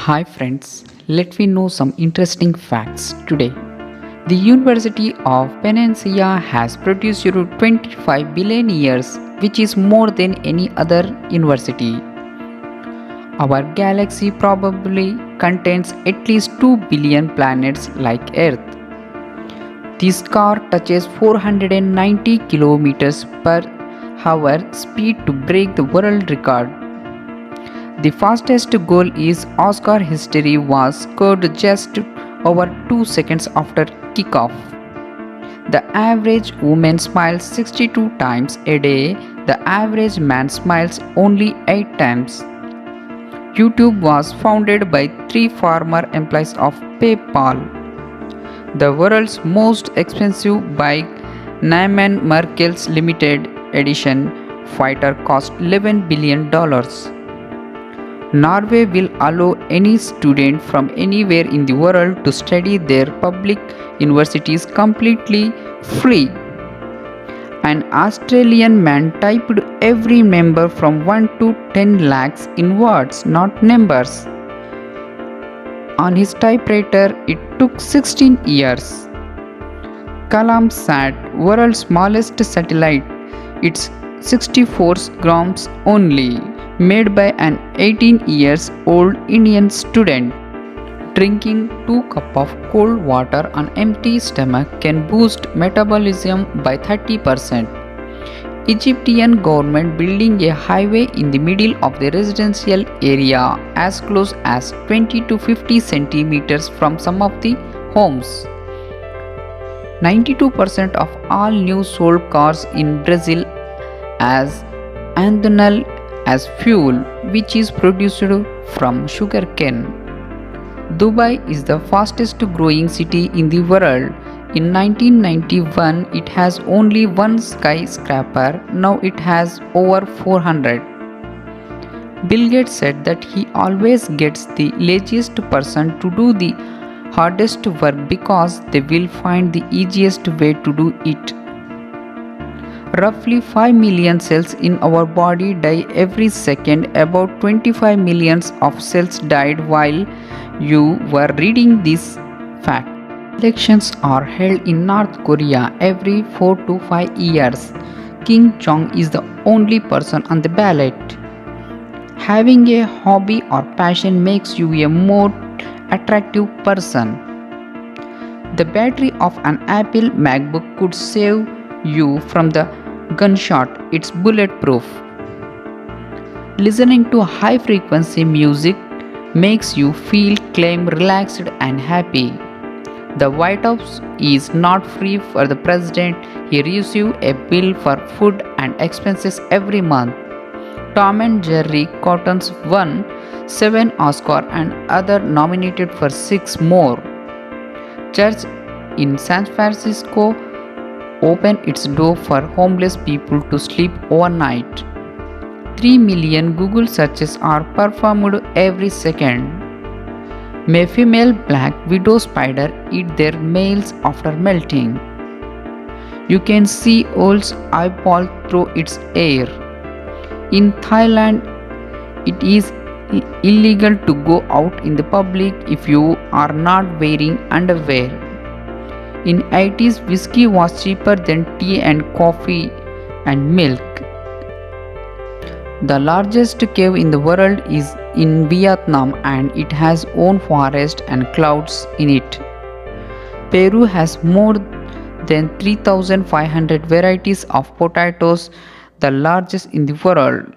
Hi friends, let me know some interesting facts today. The University of Peninsula has produced 25 billion years, which is more than any other university. Our galaxy probably contains at least 2 billion planets like Earth. This car touches 490 kilometers per hour speed to break the world record. The fastest goal in Oscar history was scored just over 2 seconds after kickoff. The average woman smiles 62 times a day, the average man smiles only 8 times. YouTube was founded by 3 former employees of PayPal. The world's most expensive bike, Neiman Marcus Limited Edition fighter, cost $11 billion. Norway will allow any student from anywhere in the world to study their public universities completely free. An Australian man typed every number from 1 to 10 lakhs in words, not numbers. On his typewriter, it took 16 years. Kalamsat, world's smallest satellite, it's 64 grams only, made by an 18 years old Indian student. Drinking 2 cups of cold water on empty stomach can boost metabolism by 30%. Egyptian government building a highway in the middle of the residential area as close as 20 to 50 centimeters from some of the homes. 92% of all new sold cars in Brazil as ethanol as fuel, which is produced from sugarcane. Dubai is the fastest growing city in the world. In 1991, it has only one skyscraper. Now it has over 400. Bill Gates said that he always gets the laziest person to do the hardest work because they will find the easiest way to do it. Roughly 5 million cells in our body die every second. About 25 millions of cells died while you were reading this fact. Elections are held in North Korea every 4 to 5 years. Kim Jong is the only person on the ballot. Having a hobby or passion makes you a more attractive person. The battery of an Apple MacBook could save you from the gunshot. It's bulletproof. Listening to high frequency music makes you feel calm, relaxed and happy. The White House is not free for the president. He receives a bill for food and expenses every month. Tom and Jerry cartoons won 7 Oscars and other nominated for 6 more. Church in San Francisco opened its door for homeless people to sleep overnight. 3 million Google searches are performed every second. May female black widow spider eat their males after melting. You can see owl's eyeball through its air. In Thailand, it is illegal to go out in the public if you are not wearing underwear. In 80s, whiskey was cheaper than tea and coffee and milk. The largest cave in the world is in Vietnam and it has own forest and clouds in it. Peru has more than 3,500 varieties of potatoes, the largest in the world.